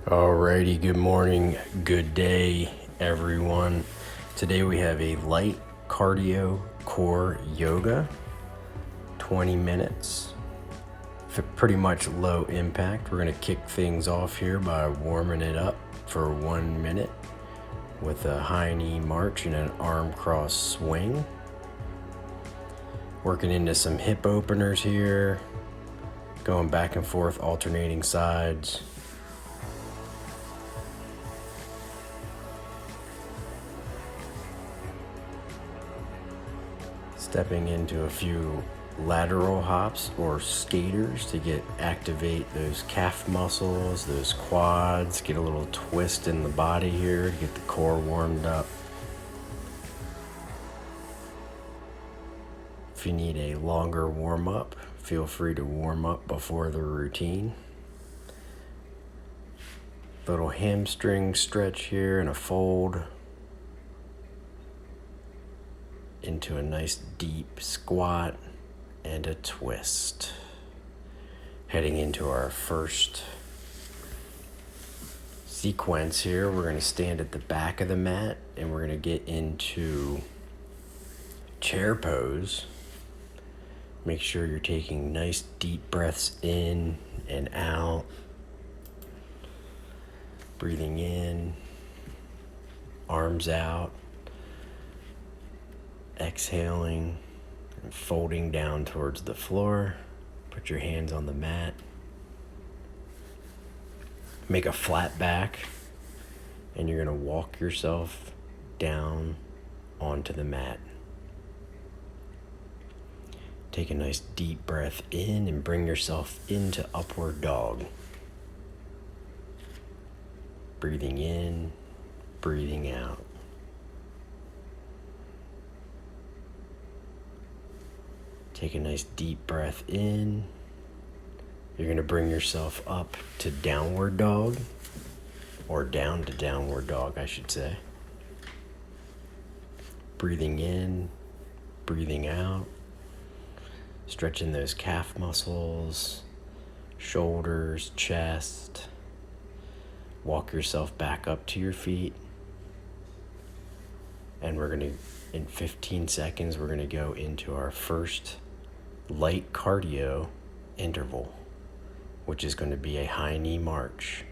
Alrighty, good morning, good day, everyone. Today we have a light cardio core yoga, 20 minutes, pretty much low impact. We're going to kick things off here by warming it up for 1 minute with a high knee march and an arm cross swing. Working into some hip openers here, going back and forth, alternating sides. Stepping into a few lateral hops or skaters to activate those calf muscles, those quads, get a little twist in the body here to get the core warmed up. If you need a longer warm up, feel free to warm up before the routine. Little hamstring stretch here and a fold into a nice deep squat and a twist. Heading into our first sequence here, we're going to stand at the back of the mat and we're going to get into chair pose. Make sure you're taking nice deep breaths in and out. Breathing in, arms out. Exhaling and folding down towards the floor. Put your hands on the mat. Make a flat back, and you're going to walk yourself down onto the mat. Take a nice deep breath in and bring yourself into upward dog. Breathing in, breathing out. Take a nice deep breath in. You're going to bring yourself up to downward dog, or down to downward dog, I should say. Breathing in, breathing out. Stretching those calf muscles, shoulders, chest. Walk yourself back up to your feet. And in 15 seconds, we're going to go into our first light cardio interval, which is going to be a high knee march.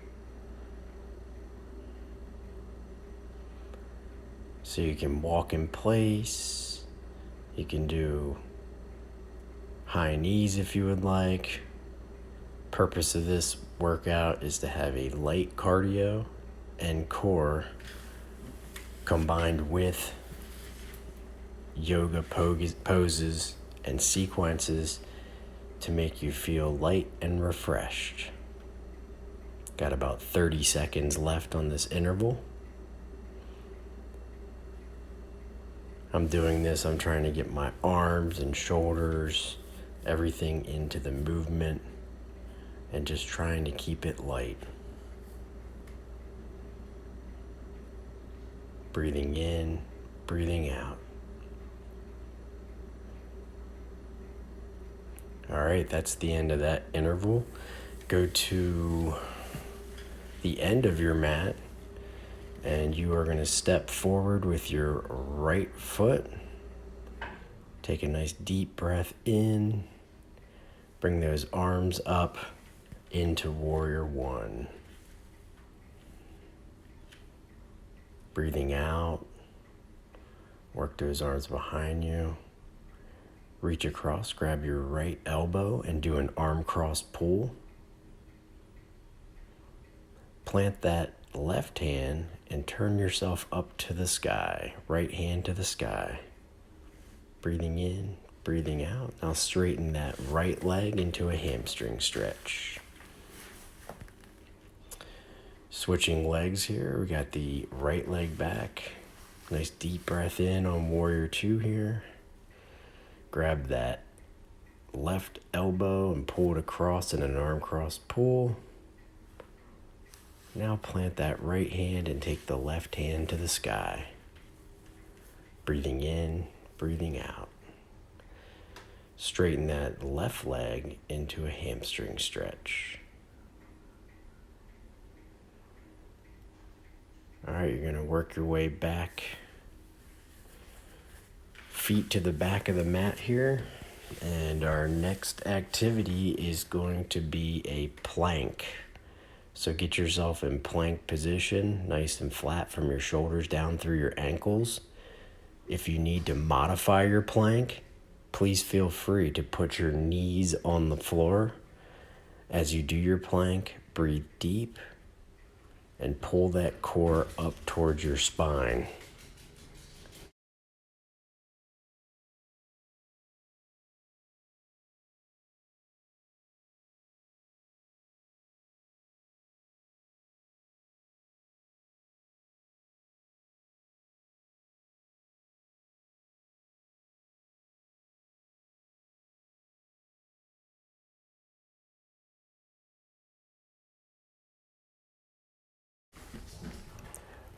So you can walk in place, you can do high knees if you would like. Purpose of this workout is to have a light cardio and core combined with yoga poses and sequences to make you feel light and refreshed. Got about 30 seconds left on this interval. I'm doing this, I'm trying to get my arms and shoulders, everything into the movement, and just trying to keep it light. Breathing in, breathing out. All right, that's the end of that interval. Go to the end of your mat, and you are going to step forward with your right foot. Take a nice deep breath in. Bring those arms up into Warrior One. Breathing out. Work those arms behind you. Reach across, grab your right elbow and do an arm cross pull. Plant that left hand and turn yourself up to the sky. Right hand to the sky. Breathing in, breathing out. Now straighten that right leg into a hamstring stretch. Switching legs here. We got the right leg back. Nice deep breath in on Warrior Two here. Grab that left elbow and pull it across in an arm cross pull. Now plant that right hand and take the left hand to the sky. Breathing in, breathing out. Straighten that left leg into a hamstring stretch. right, you're gonna work your way back, feet to the back of the mat here. And our next activity is going to be a plank. So get yourself in plank position, nice and flat from your shoulders down through your ankles. If you need to modify your plank, please feel free to put your knees on the floor. As you do your plank, breathe deep and pull that core up towards your spine.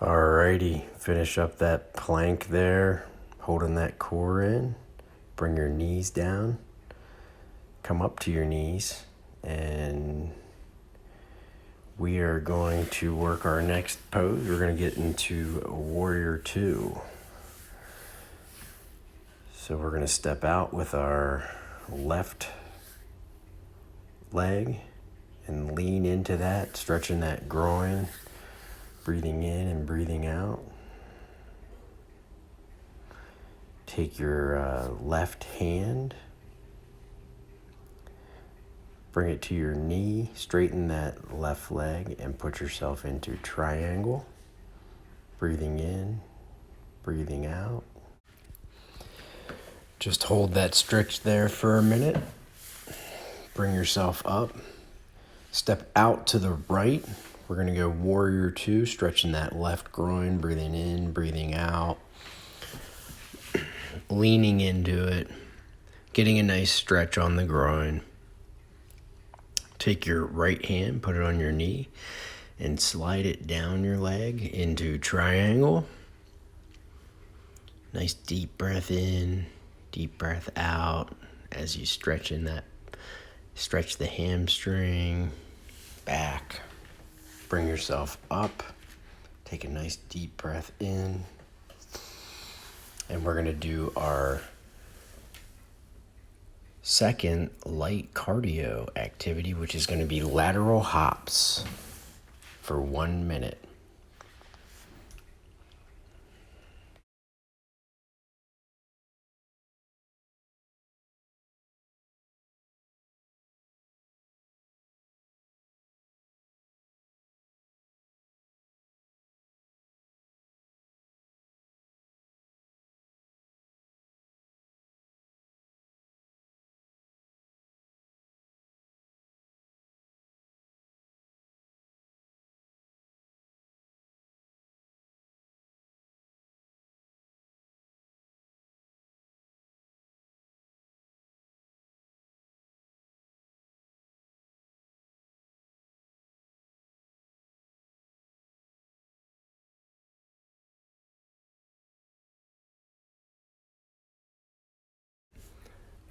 Alrighty, finish up that plank there, holding that core in. Bring your knees down, come up to your knees, and we are going to work our next pose. We're going to get into Warrior Two. So we're going to step out with our left leg and lean into that, stretching that groin, breathing in and breathing out. Take your left hand, bring it to your knee, straighten that left leg, and put yourself into triangle. Breathing in, breathing out. Just hold that stretch there for a minute. Bring yourself up. Step out to the right. We're going to go Warrior Two, stretching that left groin, breathing in, breathing out. Leaning into it, getting a nice stretch on the groin. Take your right hand, put it on your knee, and slide it down your leg into triangle. Nice deep breath in, deep breath out as you stretch the hamstring, back. Bring yourself up. Take a nice deep breath in. And we're going to do our second light cardio activity, which is going to be lateral hops for 1 minute.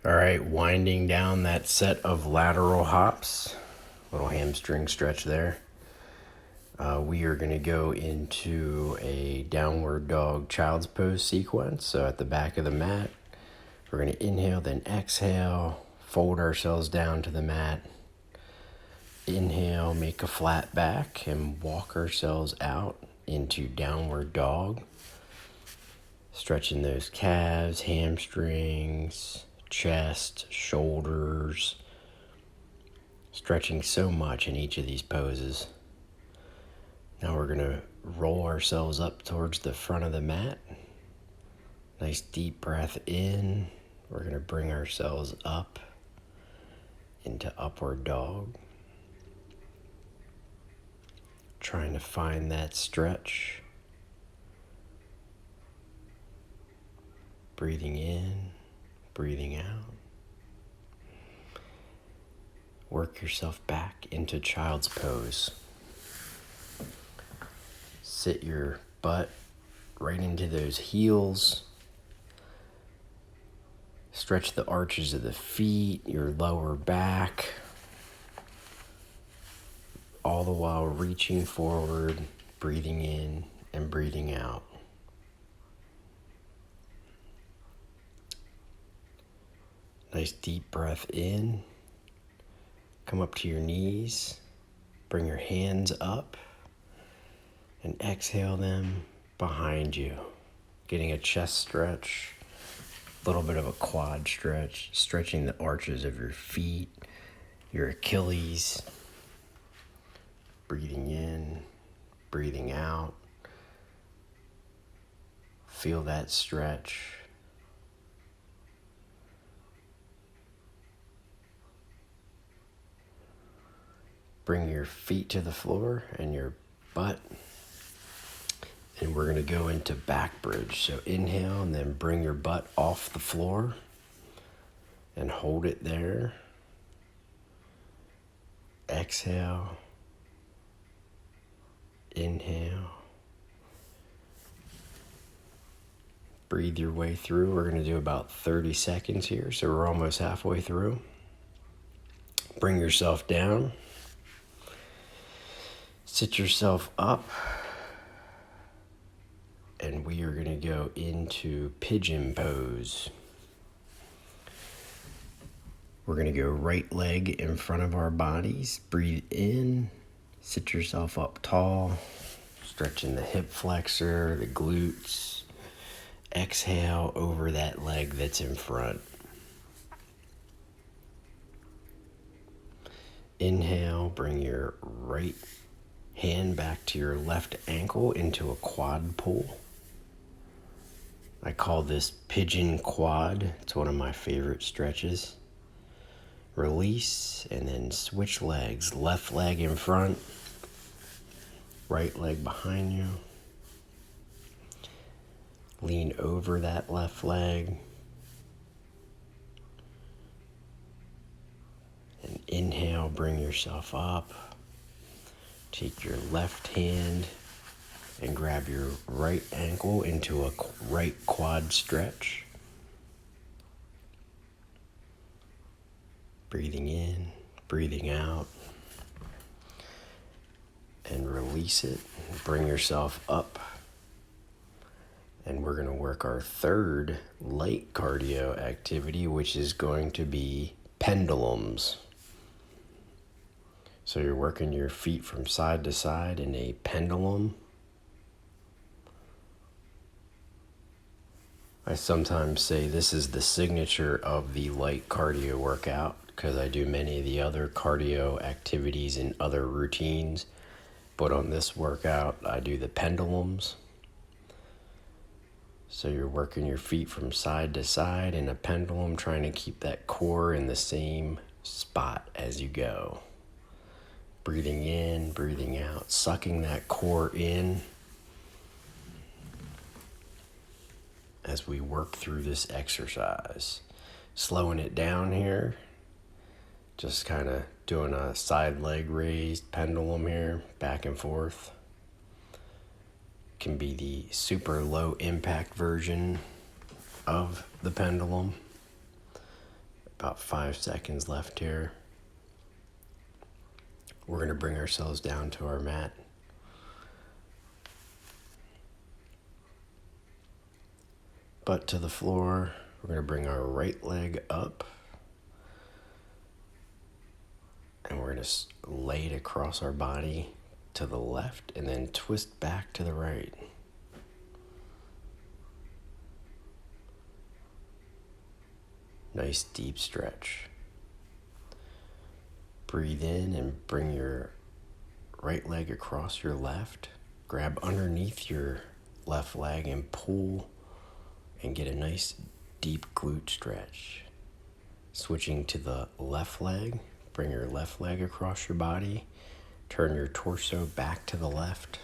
All right, winding down that set of lateral hops, little hamstring stretch there. We are going to go into a downward dog child's pose sequence. So at the back of the mat, we're going to inhale, then exhale, fold ourselves down to the mat. Inhale, make a flat back, and walk ourselves out into downward dog. Stretching those calves, hamstrings, chest, shoulders. Stretching so much in each of these poses. Now we're going to roll ourselves up towards the front of the mat. Nice deep breath in. We're going to bring ourselves up into upward dog. Trying to find that stretch. Breathing in, breathing out. Work yourself back into child's pose. Sit your butt right into those heels. Stretch the arches of the feet, your lower back, all the while reaching forward, breathing in and breathing out. Nice deep breath in. Come up to your knees. Bring your hands up and exhale them behind you. Getting a chest stretch, a little bit of a quad stretch, stretching the arches of your feet, your Achilles. Breathing in, breathing out. Feel that stretch. Bring your feet to the floor and your butt. And we're going to go into back bridge. So inhale and then bring your butt off the floor and hold it there. Exhale. Inhale. Breathe your way through. We're going to do about 30 seconds here. So we're almost halfway through. Bring yourself down. Sit yourself up, and we are going to go into pigeon pose. We're going to go right leg in front of our bodies. Breathe in, sit yourself up tall, stretching the hip flexor, the glutes. Exhale over that leg that's in front. Inhale, bring your right hand back to your left ankle into a quad pull. I call this pigeon quad. It's one of my favorite stretches. Release and then switch legs. Left leg in front, right leg behind you. Lean over that left leg. And inhale, bring yourself up. Take your left hand and grab your right ankle into a right quad stretch. Breathing in, breathing out. And release it. Bring yourself up. And we're going to work our third light cardio activity, which is going to be pendulums. So you're working your feet from side to side in a pendulum. I sometimes say this is the signature of the light cardio workout because I do many of the other cardio activities and other routines. But on this workout, I do the pendulums. So you're working your feet from side to side in a pendulum, trying to keep that core in the same spot as you go. Breathing in, breathing out, sucking that core in as we work through this exercise. Slowing it down here, just kind of doing a side leg raised pendulum here, back and forth. Can be the super low impact version of the pendulum. About 5 seconds left here. We're going to bring ourselves down to our mat. Butt to the floor. We're going to bring our right leg up. And we're going to lay it across our body to the left and then twist back to the right. Nice deep stretch. Breathe in and bring your right leg across your left. Grab underneath your left leg and pull and get a nice deep glute stretch. Switching to the left leg, bring your left leg across your body. Turn your torso back to the left.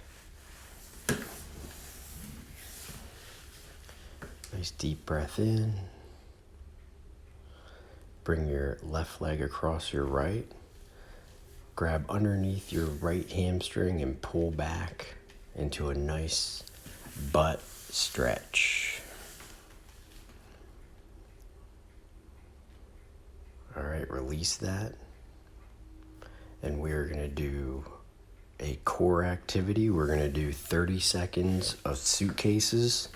Nice deep breath in. Bring your left leg across your right. Grab underneath your right hamstring and pull back into a nice butt stretch. All right, release that. And we're going to do a core activity. We're going to do 30 seconds of suitcases.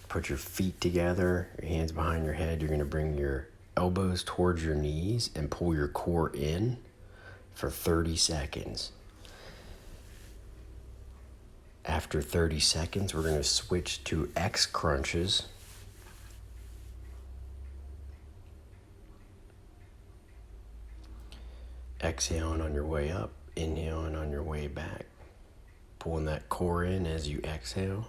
Put your feet together, your hands behind your head. You're going to bring your elbows towards your knees and pull your core in for 30 seconds. After 30 seconds, we're going to switch to X crunches. Exhaling on your way up, inhaling on your way back. Pulling that core in as you exhale.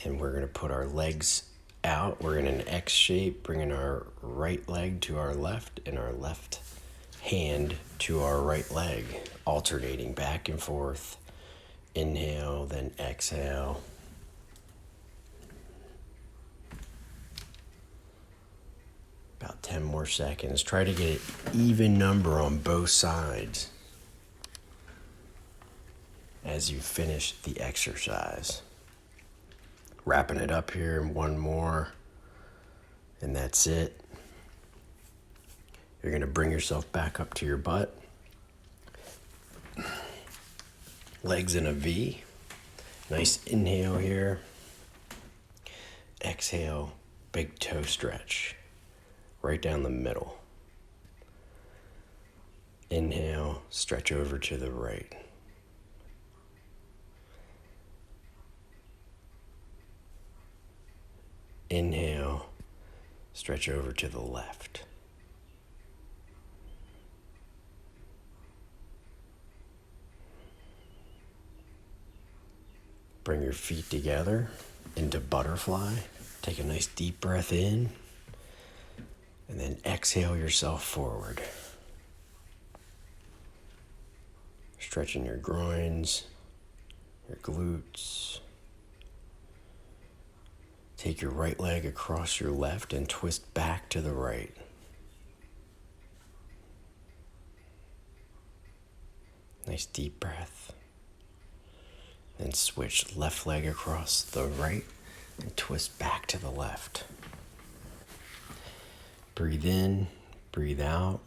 And we're going to put our legs out. We're in an X shape, bringing our right leg to our left and our left hand to our right leg, alternating back and forth. Inhale, then exhale. About 10 more seconds. Try to get an even number on both sides as you finish the exercise. Wrapping it up here in one more, and that's it. You're going to bring yourself back up to your butt. Legs in a V. Nice inhale here. Exhale, big toe stretch. Right down the middle. Inhale, stretch over to the right. Inhale, stretch over to the left. Bring your feet together into butterfly. Take a nice deep breath in. And then exhale yourself forward. Stretching your groins, your glutes. Take your right leg across your left and twist back to the right. Nice deep breath. Then switch left leg across the right and twist back to the left. Breathe in, breathe out.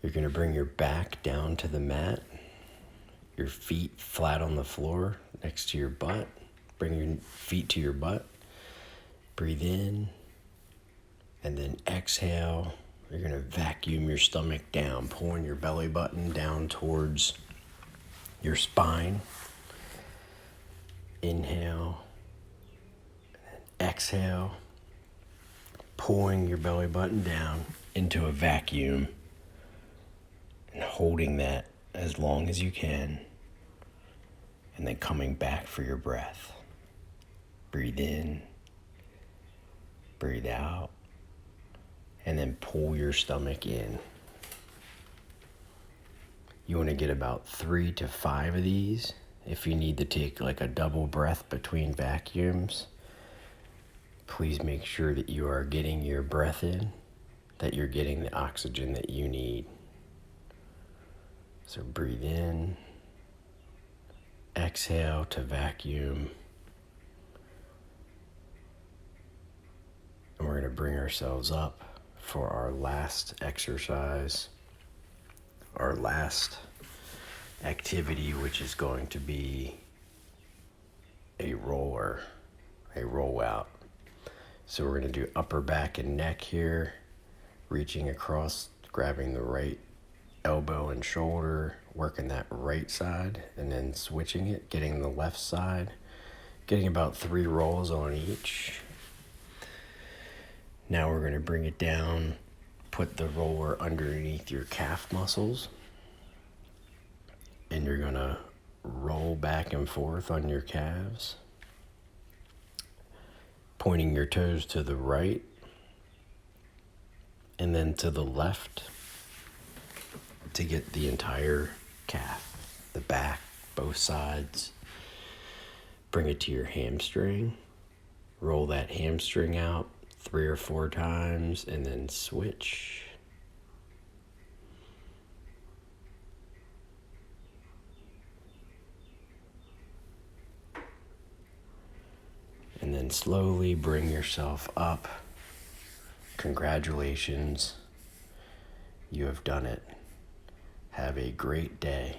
You're going to bring your back down to the mat, your feet flat on the floor next to your butt. Bring your feet to your butt. Breathe in, and then exhale. You're going to vacuum your stomach down, pulling your belly button down towards your spine. Inhale, and then exhale. Pulling your belly button down into a vacuum and holding that as long as you can, and then coming back for your breath. Breathe in, breathe out, and then pull your stomach in. You want to get about 3 to 5 of these. If you need to take like a double breath between vacuums, please make sure that you are getting your breath in, that you're getting the oxygen that you need. So breathe in, exhale to vacuum. And we're going to bring ourselves up for our last exercise, our last activity, which is going to be a roller, a rollout. So we're going to do upper back and neck here, reaching across, grabbing the right elbow and shoulder, working that right side, and then switching it, getting the left side, getting about 3 rolls on each. Now we're going to bring it down, put the roller underneath your calf muscles, and you're going to roll back and forth on your calves, pointing your toes to the right and then to the left to get the entire calf, the back, both sides. Bring it to your hamstring. Roll that hamstring out 3 or 4 times and then switch. And then slowly bring yourself up, Congratulations. You have done it. Have a great day.